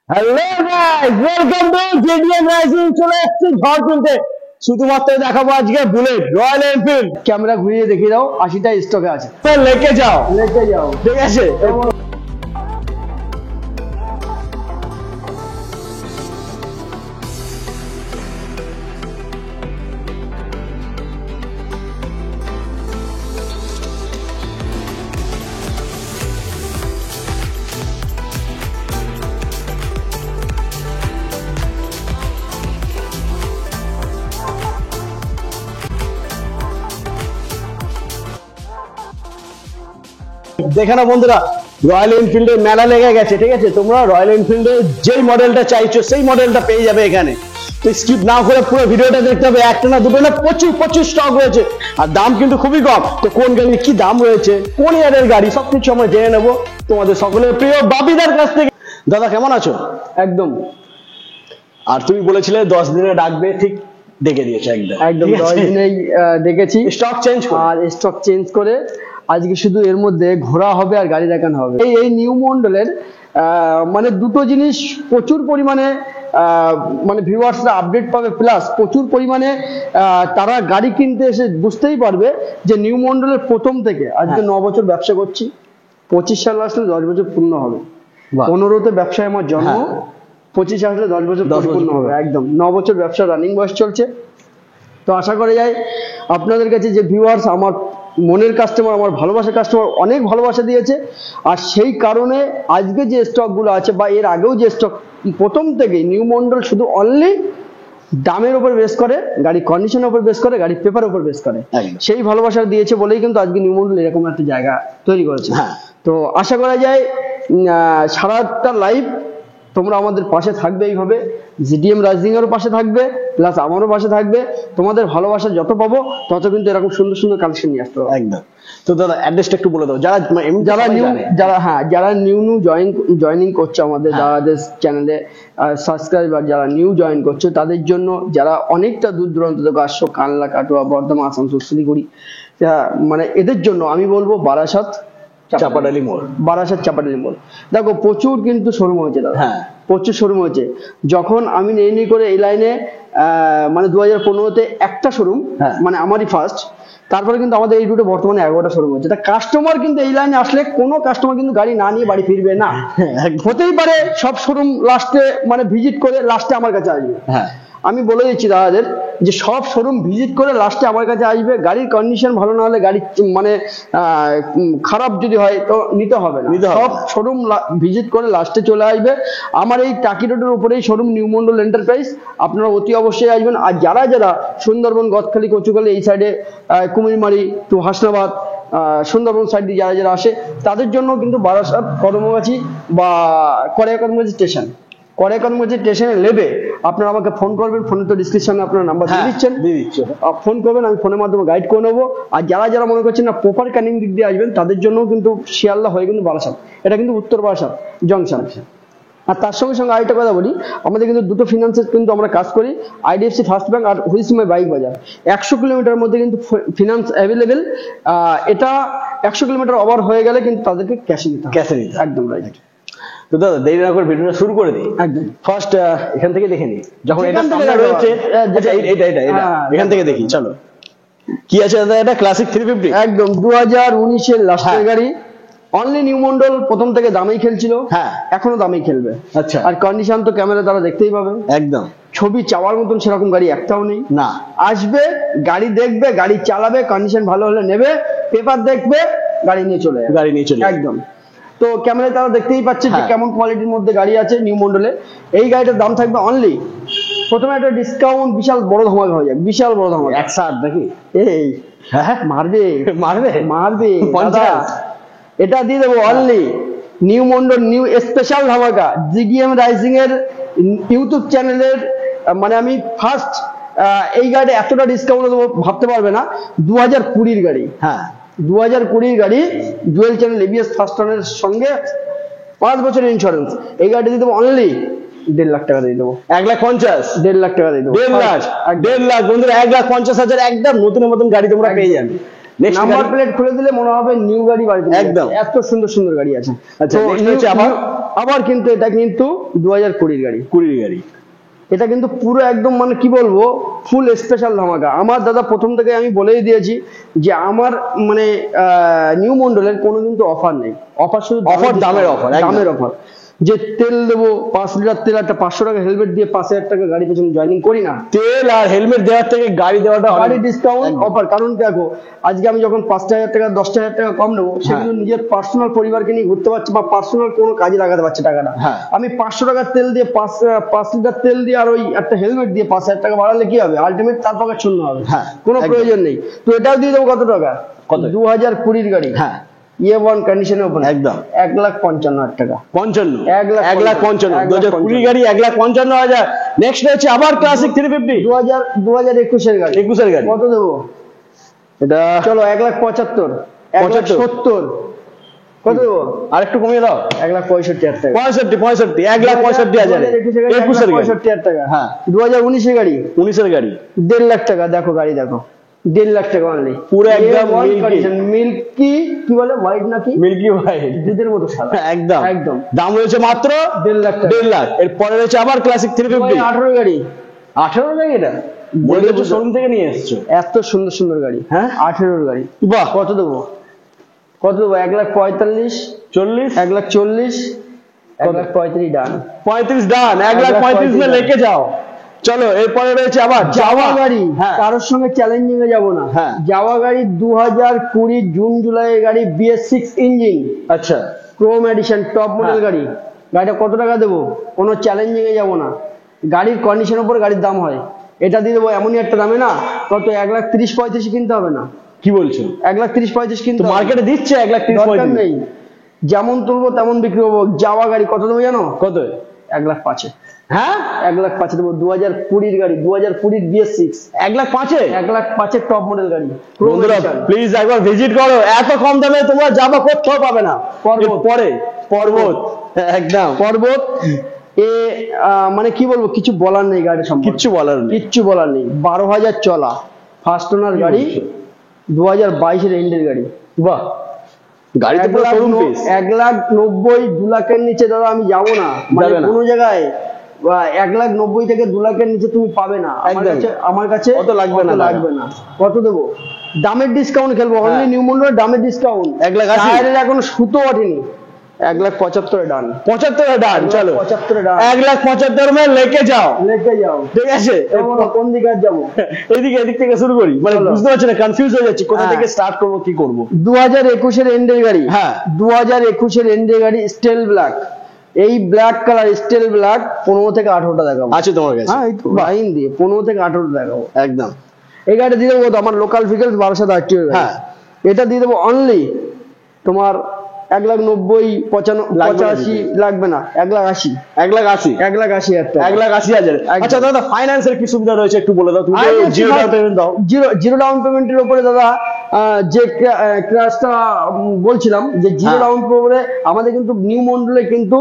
Hello guys, welcome to JDM rising. চলে এসেছি ঝড় তুলতে। শুধুমাত্র দেখাবো আজকে বুলেট রয়্যাল এনফিল্ড। ক্যামেরা ঘুরিয়ে দেখিয়ে দাও, 80টা স্টকে আছে। লেকে যাও, লেকে যাও। ঠিক আছে। দেখে না বন্ধুরা, রয়্যাল এনফিল্ডের মেলা লেগে গেছে, ঠিক আছে। তোমরা রয়্যাল এনফিল্ডের যেই মডেলটা চাইছো সেই মডেলটা পেয়ে যাবে এখানে। তো স্কিপ না করে পুরো ভিডিওটা দেখতে হবে। একটা না দুটো না, প্রচুর প্রচুর স্টক রয়েছে, আর দাম কিন্তু খুবই কম। তো কোন গাড়ির কি দাম রয়েছে, কোন ইয়ারের গাড়ি, সবকিছু আমরা জেনে নেবো তোমাদের সকলের প্রিয় বাপিদার কাছ থেকে। দাদা কেমন আছো? একদম। আর তুমি বলেছিলে 10 দিনে ডাকবে, ঠিক ডেকে দিয়েছে একদম একদম 10 দিনেই ডেকেছি। স্টক চেঞ্জ আর স্টক চেঞ্জ করে আজকে শুধু এর মধ্যে ঘোরা হবে আর গাড়ি দেখানো হবে। এই নিউ মডেলের মানে দুটো জিনিস প্রচুর পরিমাণে মানে ভিউয়ার্সরা আপডেট পাবে, প্লাস প্রচুর পরিমাণে তারা গাড়ি কিনতে এসে বুঝতেই পারবে যে নিউ মডেলের প্রথম থেকে আজকে 9 বছর ব্যবসা করছি। 25 সাল আসলে 10 বছর পূর্ণ হবে। 15তে ব্যবসায় আমার জন্ম, 25 আসলে 10 বছর পূর্ণ হবে। একদম 9 বছর ব্যবসা রানিং বয়স চলছে। তো আশা করা যায় আপনাদের কাছে যে ভিউয়ার্স, আমার মনের কাস্টমার, আমার ভালোবাসার কাস্টমার অনেক ভালোবাসা দিয়েছে। আর সেই কারণে আজকে যে স্টকগুলো আছে বা এর আগেও যে স্টক, প্রথম থেকে নিউ মডেল শুধু অনলি দামের উপর বেস করে, গাড়ি কন্ডিশনের উপর বেস করে, গাড়ি পেপার উপর বেস করে, সেই ভালোবাসা দিয়েছে বলেই কিন্তু আজকে নিউ মডেল এরকম একটা জায়গা তৈরি করেছে। তো আশা করা যায় সারাটা লাইভ তোমরা আমাদের পাশে থাকবে। এইভাবে জিডিএম রাইজিং এরও পাশে থাকবে, প্লাস আমারও পাশে থাকবে। তোমাদের ভালোবাসা যত পাবো তত কিন্তু এরকম সুন্দর সুন্দর কালেকশন নিয়ে আসতে হবে। একদম। তো দাদা অ্যাড্রেসটা একটু বলে দাও, যারা নিউ জয়েনিং করছে আমাদের যাদের চ্যানেলে সাবস্ক্রাইবার, যারা নিউ জয়েন করছে তাদের জন্য, যারা অনেকটা দূর দূরান্ত থেকে আসছো, কানলা, কাটোয়া, বর্ধমান, আসানসোল, শিলিগুড়ি, মানে এদের জন্য আমি বলবো বারাসাত চাপাডালি মোড়। বারাসাত চাপাডালি মোড়। দেখো প্রচুর কিন্তু শোরুম হয়েছে দাদা, প্রচুর শোরুম হয়েছে। যখন আমি নেই করে এই লাইনে মানে 2015-তে একটা শোরুম, মানে আমারই ফার্স্ট। তারপরে কিন্তু আমাদের এই রুটে বর্তমানে 11টা শোরুম হচ্ছে। তা কাস্টমার কিন্তু এই লাইনে আসলে কোনো কাস্টমার কিন্তু গাড়ি না নিয়ে বাড়ি ফিরবে না। হতেই পারে সব শোরুম লাস্টে মানে ভিজিট করে লাস্টে আমার কাছে আসবে। আমি বলে দিচ্ছি দাদাদের যে সব শোরুম ভিজিট করে লাস্টে আমার কাছে আসবে। গাড়ির কন্ডিশন ভালো না হলে, গাড়ি মানে খারাপ যদি হয় তো নিতে হবে না। সব শোরুম ভিজিট করে লাস্টে চলে আসবে। আমার এই টাকি রোডের উপরেই শোরুম নিউ মন্ডল এন্টারপ্রাইজ, আপনারা অতি অবশ্যই আসবেন। আর যারা যারা সুন্দরবন, গদখালি, কচুখালি এই সাইডে, কুমিরমারি টু হাসনাবাদ, সুন্দরবন সাইড দিয়ে যারা যারা আসে তাদের জন্য কিন্তু বারাসাত, কদমগাছি বা কড়াইকদমগাছি স্টেশন, কড়াইকদমগাছি স্টেশনে নেবে আপনারা আমাকে ফোন করবেন। ফোনে তো ডিসক্রিপশনে আপনার নাম্বার দিয়ে দিচ্ছেন, ফোন করবেন, আমি ফোনের মাধ্যমে গাইড করে নেবো। আর যারা যারা মনে করছেন না প্রপার ক্যানিং দিক দিয়ে আসবেন তাদের জন্য কিন্তু শিয়ালদা হয়ে কিন্তু বারাসাত, এটা কিন্তু উত্তর বারাসাত জংশন। আর তার সঙ্গে সঙ্গে আরেকটা কথা বলি, আমাদের কিন্তু দুটো ফিনান্সের কিন্তু আমরা কাজ করি, আইডিএফসি ফার্স্ট ব্যাংক আর হুইসমাই বাইক বাজার। 100 কিলোমিটার মধ্যে কিন্তু ফিনান্স অ্যাভেলেবেল। এটা 100 কিলোমিটার ওভার হয়ে গেলে কিন্তু তাদেরকে ক্যাশে নিতে হবে। একদম রাইট। তো দাদা দেরি না করে ভিডিওটা শুরু করে দিই। একদম ফার্স্ট এখান থেকে দেখে নিই, যখন এটা সামনে রয়েছে। এটা এখান থেকে দেখি, চলো। কি আছে দাদা? এটা ক্লাসিক 350, একদম 2019-এর লাস্টের গাড়ি। অনলি নিউ মন্ডল প্রথম থেকে দামেই খেলছিল, এখনো দামেই খেলবে। আচ্ছা। আর কন্ডিশন তো ক্যামেরা দ্বারা দেখতেই পাবে, একদম ছবি চাওয়ার মতন সেরকম গাড়ি একটাও নেই। না, আসবে, গাড়ি দেখবে, গাড়ি চালাবে, কন্ডিশন ভালো হলে নেবে, পেপার দেখবে, গাড়ি নিয়ে চলে একদম। তো ক্যামেরায় তারা দেখতেই পাচ্ছে যে কেমন কোয়ালিটির মধ্যে গাড়ি আছে নিউ মন্ডলে। এই গাড়িটার দাম থাকবে অনলি, প্রথমে একটা ডিসকাউন্ট, বিশাল বড় ধামাকা হয়ে যাবে, বিশাল বড় ধামাকা। 160 নাকি? এই মারবে মারবে মারবে 50, এটা দিয়ে দেবো only new Mondal, new special ধামাকা। জিডিএম রাইজিং এর ইউটিউব চ্যানেলের মানে আমি ফার্স্ট এই গাড়ি এতটা ডিসকাউন্ট দেবো ভাবতে পারবে না। 2020-র গাড়ি, 2020-র গাড়ি, ডুয়েল চ্যানেল এবিএস ফার্স্ট টার্নের সঙ্গে 5 বছরের ইন্স্যুরেন্স। এই গাড়ি দিয়ে দেবো অনলি 1.5 লাখ টাকা দিয়ে দেবো। 1,50,000, 1.5 লাখ টাকা দিয়ে দেবো। 1.5 লাখ বন্ধুরা, 1,50,000 একদম নতুনের মতন গাড়ি তোমরা পেয়ে যাবে। নাম্বার প্লেট খুলে দিলে মনে হবে নিউ গাড়ি বাড়িতে। একদম এত সুন্দর সুন্দর গাড়ি আছে। আচ্ছা, আবার কিন্তু এটা কিন্তু 2020 গাড়ি, 20 গাড়ি। এটা কিন্তু পুরো একদম মানে কি বলবো ফুল স্পেশাল ধামাকা। আমার দাদা প্রথম থেকে আমি বলেই দিয়েছি যে আমার মানে নিউ মন্ডলের কোনো কিন্তু অফার নেই, অফার শুধু অফার দামের অফার, দামের অফার। যে তেল দেবো 5 লিটার তেল, একটা 500 টাকা হেলমেট দিয়ে 5000 টাকা গাড়ি পেছনে জয়েনিং করি না, তেল আর হেলমেট দেওয়ার থেকে গাড়ি দেওয়াটা গাড়ি ডিসকাউন্ট অফার। কারণ দেখো আজকে আমি যখন 5000 টাকা 10,000 টাকা কম নেবো, সেগুলো নিজের পার্সোনাল পরিবারকে নিয়ে ঘুরতে পারছে বা পার্সোনাল কোনো কাজে লাগাতে পারছে টাকাটা। আমি 500 টাকার তেল দিয়ে 5 লিটার তেল দিয়ে আর ওই একটা হেলমেট দিয়ে 5000 টাকা বাড়ালে কি হবে? আলটিমেট তার পকেট শূন্য হবে, কোনো প্রয়োজন নেই। তো এটাও দিয়ে দেবো কত টাকা? 2020 গাড়ি, E1 কন্ডিশনের উপর একদম 1,55,000 টাকা। 55, 1,55,000 2020 গাড়ি 1,55,000। নেক্সট হচ্ছে আবার ক্লাসিক 350, 2021 এর গাড়ি। 21 এর গাড়ি কত দেবো? এটা চলো 1,75,000, 1,70,000 কত দেবো? আর একটু কমিয়ে দাও, 1,65,000 টাকা। 65, 1,65,000, 21 এর গাড়ি 65,000 টাকা। 2019 এর গাড়ি, 19 এর গাড়ি 1.5 লাখ টাকা। দেখো গাড়ি দেখো, 1.5 লাখ টাকা অনলি, পুরো একদম মিল্কি, কি বলে হোয়াইট নাকি মিল্কি হোয়াইট, দুধের মতো সাদা, একদম একদম। দাম রয়েছে মাত্র 1.5 লাখ টাকা। 1.5 লাখ। এর পরে রয়েছে আবার ক্লাসিক 350, 18 গাড়ি, 18 গাড়ি। এটা বলে তো শোরুম থেকে নিয়ে এসেছো, এত সুন্দর সুন্দর গাড়ি। 18 গাড়ি। বাহ, কত দেবো? কত দেবো? 1,45,000, 40, 1,40,000, 1,35,000 ডান। 35 ডান, 1,35,000 में लेके যাও। চলো এরপরে রয়েছে আবার যাওয়া গাড়ি, কারোর সঙ্গে চ্যালেঞ্জিং এ যাবো না। যাওয়া গাড়ি 2020 জুন জুলাই এর গাড়ি, BS6 ইঞ্জিন, আচ্ছা, ক্রোম এডিশন, টপ মডেল গাড়ি। গাড়িটা কত টাকা দেবো? কোনো চ্যালেঞ্জিং এ যাবো না, গাড়ির কন্ডিশনের উপর গাড়ির দাম হয়। এটা দিয়ে দেবো এমনই একটা দামে না, কত 1,30,000-1,35,000 কিনতে হবে না। কি বলছো? 1,30,000-1,35,000 কিনতে মার্কেটে দিচ্ছে 1,30,000 নেই, যেমন তুলবো তেমন বিক্রি হবো। যাওয়া গাড়ি কত দেবো জানো? কত? 1,05,000। 1,05,000 দেবো। 2020 গাড়ি, 2020 BS6, 1,05,000, 1,05,000 টপ মডেল গাড়ি। বন্ধুরা প্লিজ একবার ভিজিট করো, এত কম দামে তোমরা যাবা কোথাও পাবে না। পর্বত, একদম পর্বত। মানে কি বলবো, কিছু বলার নেই গাড়ি সম্পর্কে, কিচ্ছু বলার নেই। 12,000 চলা ফার্স্ট ওনার গাড়ি, 2022 এন্ডের গাড়ি। বাহ, গাড়ি তো পুরো শোরুম পিস। 1,90,000, 2 লাখের নিচে দাদা আমি যাবো না, মানে কোনো জায়গায় 1,90,000 থেকে 2 লাখের নিচে তুমি পাবে না। আমার কাছে কত লাগবে না। কত দেবো? দামের ডিসকাউন্ট খেলবো, অনলি নিউ মন্ডলের দামের ডিসকাউন্ট। 1,80,000 এখন সুতো ওঠেনি, 1,75,000 ডান। 75 ডান, চলো 75 ডান। 1,75,000 में लेके যাও, ঠিক আছে? কোন দিকে যাবো? এদিক থেকে শুরু করি, মানে বুঝতে পারছি না, কনফিউজ হয়ে যাচ্ছি কোথা থেকে স্টার্ট করব, কি করব। 2021 এর এন্ডের গাড়ি, 2021 এর এন্ডের গাড়ি, স্টেল ব্ল্যাক। এই ব্ল্যাক কালার স্টেল ব্ল্যাক 15 থেকে 18টা দেখাবো। আছে তোমার কাছে? এই তো লাইন দিয়ে 15 থেকে 18টা দেখাবো একদম। এই গাড়িটা দিয়ে দেবো আমার লোকাল ফিগার 1280। এটা দিয়ে দেবো অনলি তোমার 1,90,000, 85 লাগবে না, 1,80,000, 1,80,000। আচ্ছা দাদা, ফাইন্যান্সের কি সুবিধা রয়েছে একটু বলে দাও। তুমি জিরো ডাউন পেমেন্ট দাও। জিরো ডাউন পেমেন্টের উপরে দাদা যে ক্রাশটা বলছিলাম, যে জিরো ডাউন পেমেন্টে আমাদের কিন্তু নিউ মন্ডলে কিন্তু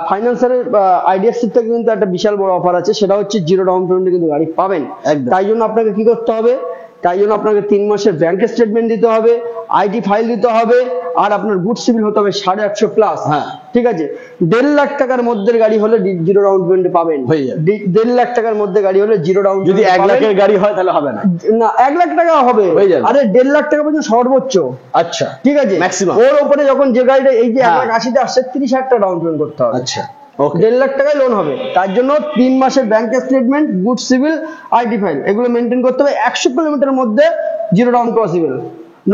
ফাইন্যান্সের IDFC থেকে কিন্তু একটা বিশাল বড় অফার আছে, সেটা হচ্ছে জিরো ডাউন পেমেন্টে কিন্তু গাড়ি পাবেন। তাই জন্য আপনাকে কি করতে হবে? তাই জন্য আপনাকে 3 মাসের ব্যাংক স্টেটমেন্ট দিতে হবে, IT ফাইল দিতে হবে, আর আপনার গুড সিভিল হতে হবে 850 প্লাস। ঠিক আছে? 1.5 লাখ টাকার মধ্যে গাড়ি হলে জিরো ডাউন পেমেন্টে পাবেন। 1.5 লাখ টাকার মধ্যে গাড়ি হলে জিরো ডাউন। যদি 1 লাখের গাড়ি হয় তাহলে হবে না? না, 1 লাখ টাকা হবে, আরে 1.5 লাখ টাকা পর্যন্ত সর্বোচ্চ। আচ্ছা, ঠিক আছে, ম্যাক্সিমাম। ওর উপরে যখন যে গাড়িটা এই যে 1,80,000 আসছে, 30,000 টাকা ডাউন পেমেন্ট করতে হবে। আচ্ছা, 1.5 লাখ টাকায় লোন হবে। তার জন্য 3 মাসের bank statement, good civil, IT file এগুলো মেনটেন করতে হবে। 100 কিলোমিটারের মধ্যে zero down possible.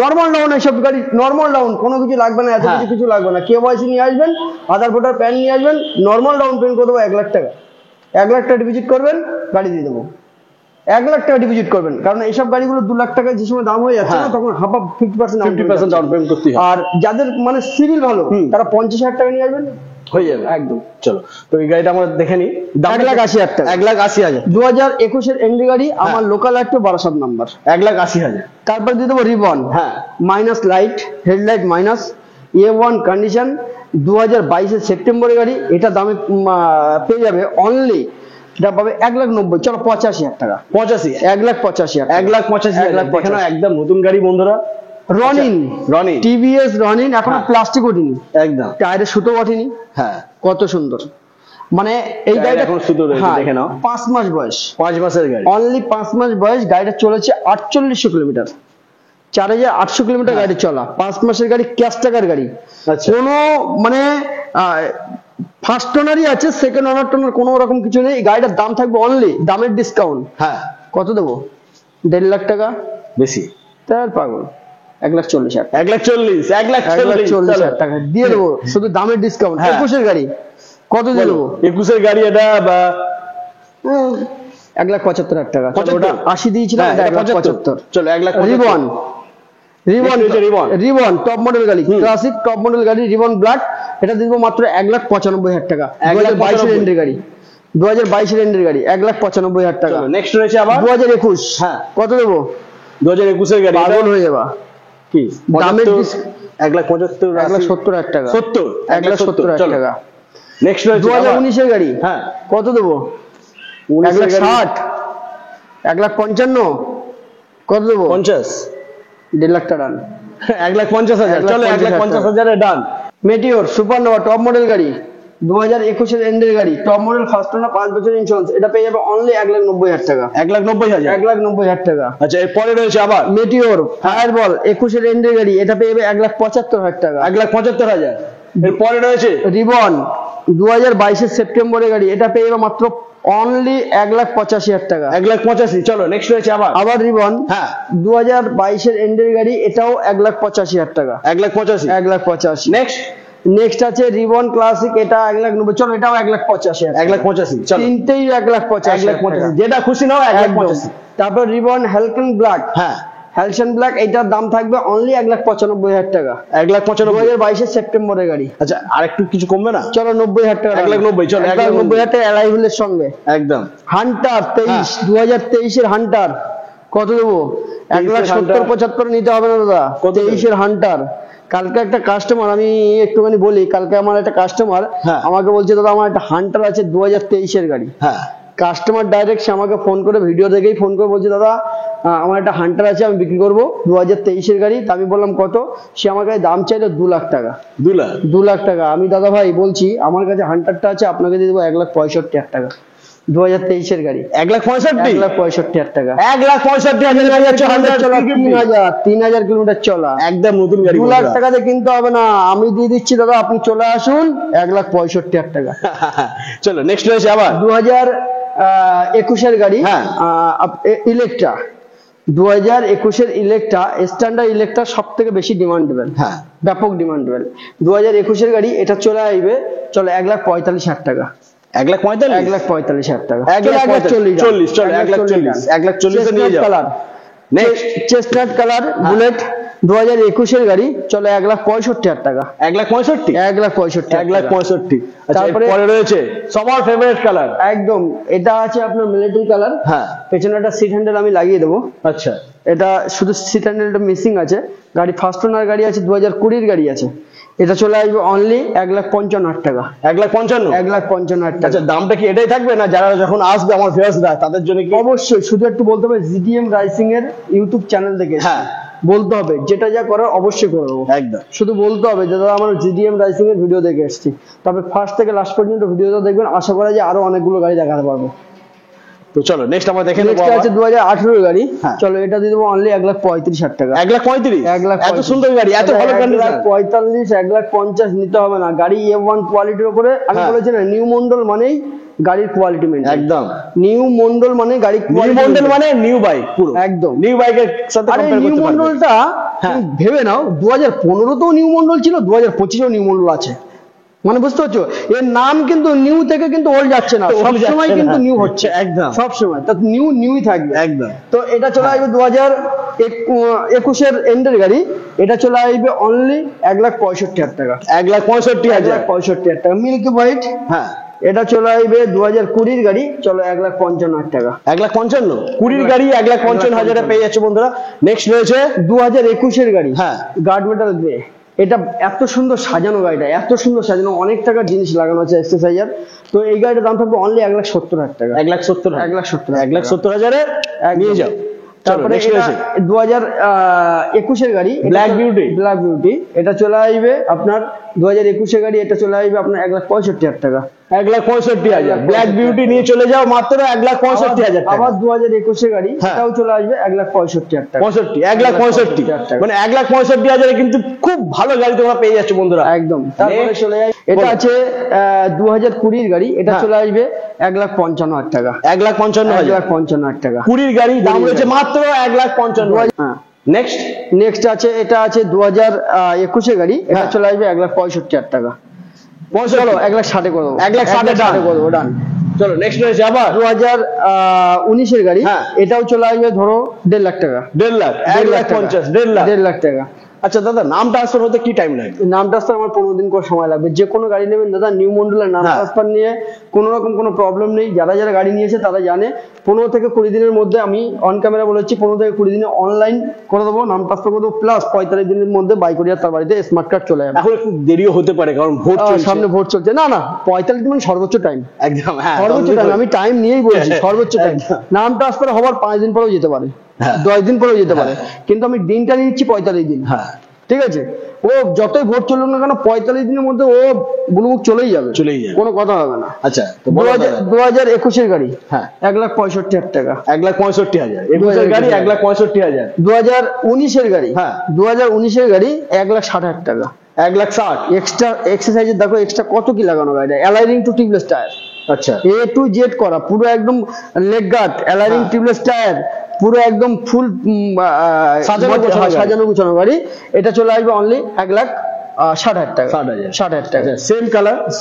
Normal down, এইসব গাড়ি নর্মাল ডাউন, কোনো কিছু লাগবে না, এত কিছু লাগবে না। KYC নিয়ে আসবেন, আধার ভোটার প্যান নিয়ে আসবেন, নর্মাল ডাউন পেমেন্ট করে দেবো 1 লাখ টাকা। 1 লাখ টাকা ডিপোজিট করবেন, গাড়ি দিয়ে দেবো। 1 লাখ টাকা ডিপোজিট করবেন, কারণ এইসব গাড়িগুলো 2 লাখ টাকা যে সময় দাম হয়ে যাচ্ছে না, তখন 50% ডাউন পেমেন্ট করতে হয়। আর যাদের মানে সিভিল ভালো, তারা 50,000 টাকা নিয়ে আসবেন, হয়ে যাবে একদম। চলো তো এই গাড়িটা আমরা দেখে নিই। 1,80,000 টাকা, 1,80,000। 2021 এর এন্ডি গাড়ি, আমার লোকাল একটু 12 নাম্বার, 1,80,000। তারপর দিয়ে দেবো ribbon, minus light, headlight minus, A1 condition, 2022 সেপ্টেম্বরের গাড়ি। এটা দামে পেয়ে যাবে অনলি, এটা পাবে 1,90,000, চলো 85,000 টাকা। 85, 1,85,000, 1,85,000 একদম নতুন গাড়ি বন্ধুরা। রনিন রনিন টিভিএস রনিন, এখনো প্লাস্টিক ওঠেনি, একদম টায়ারের সুতো ওঠেনি। হ্যাঁ কত সুন্দর, মানে এই গাড়িটা এখন সুতো রয়েছে, দেখে নাও। 5 মাস বয়স, 5 মাসের গাড়ি, অনলি 5 মাস বয়স। গাড়িটা চলেছে 4800 কিলোমিটার, 4800 কিলোমিটার গাড়ি চলা, 5 মাসের গাড়ি, ক্যাশ টাকার গাড়ি। আচ্ছা কোনো মানে ফার্স্ট ওনারই আছে, সেকেন্ড ওনার টোনার কোনো রকম কিছু নেই। এই গাড়িটার দাম থাকবে অনলি, দামের ডিসকাউন্ট, হ্যাঁ কত দেবো? 1.5 লাখ টাকা। বেশি তার পাগল, 1,40,000, 1,40,000 টাকা দিয়ে দেবো, শুধু দামের ডিসকাউন্ট। 21 এর গাড়ি কত দিয়ে দেবো? 21 এর গাড়ি এটা 1,75,000 টাকা। ওটা 80 দিয়েছিলাম, 1,75,000। চলো 1 lakh. Ribbon, ribbon top model গাড়ি, ক্লাসিক টপ মডেল গাড়ি, রিবন ব্ল্যাক, এটা দিব মাত্র 1,95,000 টাকা। 2022 এর এন্ডের গাড়ি, 2022 এর এন্ডের গাড়ি, 1,95,000 টাকা। নেক্সট রয়েছে আবার 2021, হ্যাঁ কত দেবো? 2021 এর গাড়ি, পাগল হয়ে যাবা, কি দামের 1,75,000 টাকা, 1,70,000 টাকা। নেক্সট রয়েছে 2019 এর গাড়ি, হ্যাঁ কত দেবো? 1,60,000, 1,55,000, কত দেবো? 50, 1.5 লাখ টাকা ডান। 1,50,000, চলো 1,50,000 এ ডান। মেটিওর সুপারনোভা টপ মডেল গাড়ি, 2021 এর এন্ডের গাড়ি, টপ মডেল, ফার্স্ট ওনার, 5 বছর ইন্স্যুরেন্স, এটা পেয়ে যাবে অনলি 1,90,000 টাকা। 1,90,000, 1,90,000 টাকা। আচ্ছা এরপরে রয়েছে আবার মেটিওর ফায়ারবল 21 এর এন্ডের গাড়ি, এটা পেয়ে যাবে 1,75,000 টাকা। 1,75,000। এরপরে রয়েছে রিবন 2022 এর সেপ্টেম্বরের গাড়ি, এটা পেয়ে যাবে মাত্র অনলি 1,85,000 টাকা। 1,85,000। চলো নেক্সট রয়েছে আবার রিবন, হ্যাঁ 2022 এর এন্ডের গাড়ি, এটাও 1,85,000 টাকা। 1,85,000। 1,85,000। নেক্সট আছে রিবন ক্লাসিক, এটা 1,90,000। চলো এটাও 1,85,000। 1,85,000। চলো তিনটেই 1,85,000, যেটা খুশি নাও 1,85,000। তারপর রিবন হ্যালকেন ব্ল্যাক, হ্যাঁ হ্যালসেন ব্ল্যাক, এটার দাম থাকবে অনলি 1,95,000 টাকা। 1,95,000। 2022 এর সেপ্টেম্বরের গাড়ি। আচ্ছা আর একটু কিছু কমবে না? চলো 90,000 টাকা। 1,90,000। চলো 1,90,000 টাকা অ্যালাইভেলের সঙ্গে। একদম। হান্টার 23, 2023 এর হান্টার, কত দেবো? 1,70,000-75,000 নিতে হবে না দাদা। 23 এর হান্টার। কালকে একটা কাস্টমার, আমি একটুখানি বলি, কালকে আমার একটা কাস্টমার আমাকে বলছে, দাদা আমার একটা হান্টার আছে 2023 এর গাড়ি। হ্যাঁ কাস্টমার ডাইরেক্ট সে আমাকে ফোন করে, ভিডিও দেখেই ফোন করে বলছে, দাদা আমার একটা হান্টার আছে, আমি বিক্রি করবো 2023 এর গাড়ি। তা আমি বললাম কত? সে আমার কাছে দাম চাইলো 2 লাখ টাকা। 2 লাখ টাকা। আমি দাদা ভাই বলছি, আমার কাছে হান্টারটা আছে, আপনাকে দিয়ে দেবো 1,65,000 টাকা। 2023 এর গাড়ি, 1,65,000 টাকা। 1,65,000 3,000 কিলোমিটার চলা, একদম নতুন গাড়ি। 2 লাখ টাকাতে কিনতে হবে না, আমি দিয়ে দিচ্ছি দাদা, আপনি চলে আসুন 1,65,000 টাকা। চলো নেক্সট রয়েছে আবার 2021 এর গাড়ি, ইলেকট্রা। 2021 এর ইলেকট্রা, স্ট্যান্ডার্ড ইলেকট্রা সব থেকে বেশি ডিমান্ডেবল, হ্যাঁ ব্যাপক ডিমান্ডেবল। 2021 এর গাড়ি, এটা চলে আসবে, চলো 1,45,000 টাকা। 1,45,000 টাকা। 1,40,000। চলো 1,40,000 নিয়ে যাও। Colour, next chestnut colour bullet, 2021 এর গাড়ি, চলো 1,65,000 টাকা। 1,65,000। 1,65,000। তারপরে রয়েছে সবার ফেভারিট কালার, একদম, এটা আছে আপনার মিলিটারি কালার। হ্যাঁ পেছনে একটা সিট হ্যান্ডেল আমি লাগিয়ে দেবো। আচ্ছা এটা শুধু সিট হ্যান্ডেলটা মিসিং আছে। গাড়ি ফার্স্ট ওনার গাড়ি আছে, 2020 গাড়ি আছে। এটা চলে আসবে অনলি 1,55,000 টাকা। 1,55,000। 1,55,000 টাকা। আচ্ছা দামটা কি এটাই থাকবে না যারা যখন আসবে আমার ভিউয়ার্সরা তাদের জন্য কি? অবশ্যই, শুধু একটু বলতে হবে জিডিএম রাইসিং এর ইউটিউব চ্যানেল থেকে, হ্যাঁ বলতে হবে, যেটা যা করার অবশ্যই করে দেবো। একদম, শুধু বলতে হবে যে দাদা আমার জিডিএম রাইসিং এর ভিডিও দেখে এসেছি। তবে ফার্স্ট থেকে লাস্ট পর্যন্ত ভিডিওটা দেখবেন, আশা করা যায় আরো অনেকগুলো গাড়ি দেখাতে পারবো। তো চলো নেক্সট আমরা দেখে নেব। নেক্সট আছে 2018 গাড়ি, চলো এটা দিয়ে দেবো অনলি 1,35,000 টাকা। 1,35,000? এত সুন্দর গাড়ি, এত ভালো কন্ডিশন। 1,45,000, 1,50,000 নিতে হবে না। গাড়ি A1 কোয়ালিটির উপরে। আমি বলেছি না, নিউ মন্ডল মানেই গাড়ির কোয়ালিটি মেইনটেইন। একদম, নিউ মন্ডল মানে গাড়ি নিউ মন্ডল মানে নিউ বাইক পুরো, একদম নিউ বাইকের সাথে কম্পেয়ার করতে পারবে। নিউ মন্ডলটা ভেবে নাও, 2015 তেও নিউ মন্ডল ছিল, 2025 এও নিউ মন্ডল আছে। মানে বুঝতে পারছো, এর নাম কিন্তু নিউ থেকে কিন্তু ওল্ড যাচ্ছে না, সবসময় কিন্তু নিউ হচ্ছে। একদম, সবসময় তা নিউই থাকবে। একদম। তো এটা চলে আসবে 2021 এর এন্ডের গাড়ি। এটা চলে আসবে অনলি 1,65,000 টাকা। 1,65,000 টাকা। মিল্কি হোয়াইট, হ্যাঁ এটা চলে আসবে 2020 গাড়ি, চলো 1,55,000 টাকা। 1,55,000? 20 গাড়ি 1,55,000 পেয়ে যাচ্ছে বন্ধুরা। নেক্সট রয়েছে 2021 এর গাড়ি, হ্যাঁ গার্ড মেটাল গ্রে। এটা এত সুন্দর সাজানো গাড়িটা, এত সুন্দর সাজানো, অনেক টাকার জিনিস লাগানো আছে, এক্সেসাইজার। তো এই গাড়িটার দাম থাকবে অনলি 1,70,000 টাকা। 1,70,000 1,70,000 নিয়ে যাও। তারপরে এটা 2021 এর গাড়ি, ব্ল্যাক বিউটি। ব্ল্যাক বিউটি এটা চলে আসবে আপনার 2021 এর গাড়ি, এটা চলে আসবে আপনার 1,65,000 টাকা। 1,65,000 ব্ল্যাক বিউটি নিয়ে চলে যাও মাত্র 1,65,000 টাকা। আবার 2021 এর গাড়ি, এটাও চলে আসবে 1,65,000 টাকা। 1,65,000 মানে 1,65,000 কিন্তু খুব ভালো গাড়ি তোমরা পেয়ে যাচ্ছ বন্ধুরা। একদম। তারপরে চলে যায় এটা আছে 2020 এর গাড়ি, এটা চলে আসবে 1,55,000 টাকা। 1,55,000 টাকা। 20 গাড়ি দাম রয়েছে মাত্র 1,55,000। হ্যাঁ। নেক্সট আছে এটা আছে 2021 এর গাড়ি, এটা চলে আসবে 1,65,000 টাকা। চলো 1,60,000 করে দেবো। 1,60,000 করে দেবো, ডান। চলো নেক্সট রয়েছে আবার 2019 এর গাড়ি, এটাও চলে আসবে ধরো 1.5 লাখ টাকা। 1.5 লাখ 1,50,000 1.5 লাখ টাকা। আচ্ছা দাদা, নাম ট্রান্সফার হতে কি টাইম লাগে? নাম ট্রান্সফার আমার 15 দিন করে সময় লাগবে। যে কোনো গাড়ি নেবেন দাদা, নিউ মন্ডলের নাম ট্রান্সফার নিয়ে কোনো রকম কোনো প্রবলেম নেই। যারা যারা গাড়ি নিয়েছে তারা জানে 15 থেকে 20 দিনের মধ্যে, আমি অন ক্যামেরা বলেছি 15 থেকে 20 দিনে অনলাইন করে দেবো, নাম ট্রান্সফার করে দেবো, প্লাস 45 দিনের মধ্যে বাই করিয়া তার বাড়িতে স্মার্ট কার্ড চলে যাবে। এখন একটু দেরিও হতে পারে কারণ ভোট চলছে, সামনে ভোট চলছে। না না, 45 দিন মানে সর্বোচ্চ টাইম। একদম, হ্যাঁ সর্বোচ্চ টাইম, আমি টাইম নিয়েই বলছি সর্বোচ্চ টাইম। নাম ট্রান্সফার হওয়ার 5 দিন পরেও যেতে পারে, 10 দিন পরেও যেতে পারে, কিন্তু আমি দিনটা নিচ্ছি 45 দিন। হ্যাঁ ঠিক আছে, ও যতই ভোট চলুক না কেন 45 দিনের মধ্যে ও বুলুমুখ চলেই যাবে, কোনো কথা হবে না। আচ্ছা, 2021 এর গাড়ি, হ্যাঁ 1,65,000 টাকা। 1,65,000 21 এর গাড়ি 1,65,000। 2019 এর গাড়ি, হ্যাঁ 2019 এর গাড়ি 1,60,000 টাকা। 1,60,000 এক্সট্রা এক্সারসাইজের দেখো এক্সট্রা কত কি লাগানো গাড়িটা, অ্যালাইনিং টু টিউবলেস টায়ার। আচ্ছা, A to Z করা, পুরো একদম leg guard, aligning tubeless tyre, পুরো একদম ফুল সাজানো গুছানো গাড়ি। এটা চলে আসবে অনলি 1,60,000 টাকা। 60,000 টাকা।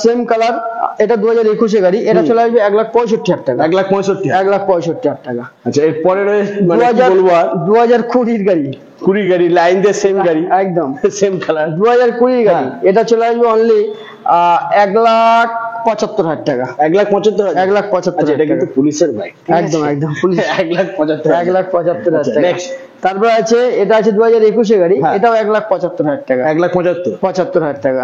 Same colour. এটা 2021 এর গাড়ি, এটা চলে আসবে 1,65,000 টাকা। 1,65,000 টাকা। আচ্ছা, এরপরে মানে কি বলবো, 2020 এর গাড়ি, 20 গাড়ি লাইন দিয়ে সেম গাড়ি, একদম সেম কালার। 2020 গাড়ি, এটা চলে আসবে অনলি 1,75,000 টাকা। 1,75,000 1,75,000 এটা কিন্তু পুলিশের বাইক। একদম পুলিশ। 1,75,000 1,75,000 টাকা। নেক্সট, তারপর আছে এটা আছে 2021 এর গাড়ি, এটাও 1,75,000 টাকা। 1,75,000 টাকা।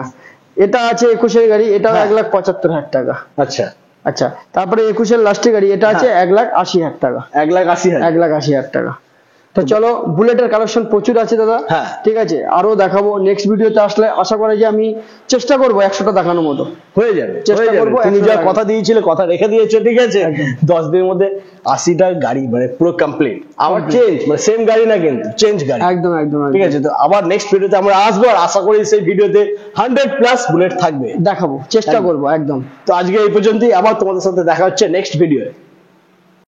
এটা আছে 21 এর গাড়ি, এটাও 1,75,000 টাকা। আচ্ছা আচ্ছা, তারপরে 21 এর লাস্টের গাড়ি, এটা আছে 1,80,000 টাকা। 1,80,000 1,80,000 টাকা। তো চলো, বুলেটের কালেকশন প্রচুর আছে দাদা। হ্যাঁ ঠিক আছে, আরো দেখাবো নেক্সট ভিডিওতে আসলে। আশা করি যে আমি চেষ্টা করবো 100টা দেখানোর মতো হয়ে যাবে। চেষ্টা করবো। তুমি যা কথা দিয়েছিলে, কথা রেখে দিয়েছো, ঠিক আছে। 10 দিনের মধ্যে 80টা গাড়ি মানে পুরো কমপ্লিট। আবার চেঞ্জ, মানে সেম গাড়ি না কিন্তু চেঞ্জ গাড়ি। একদম। ঠিক আছে, তো আবার নেক্সট ভিডিওতে আমরা আসবো, আর আশা করি সেই ভিডিওতে 100+ বুলেট থাকবে, দেখাবো, চেষ্টা করবো একদম। তো আজকে এই পর্যন্তই, আবার তোমাদের সাথে দেখা হচ্ছে নেক্সট ভিডিও।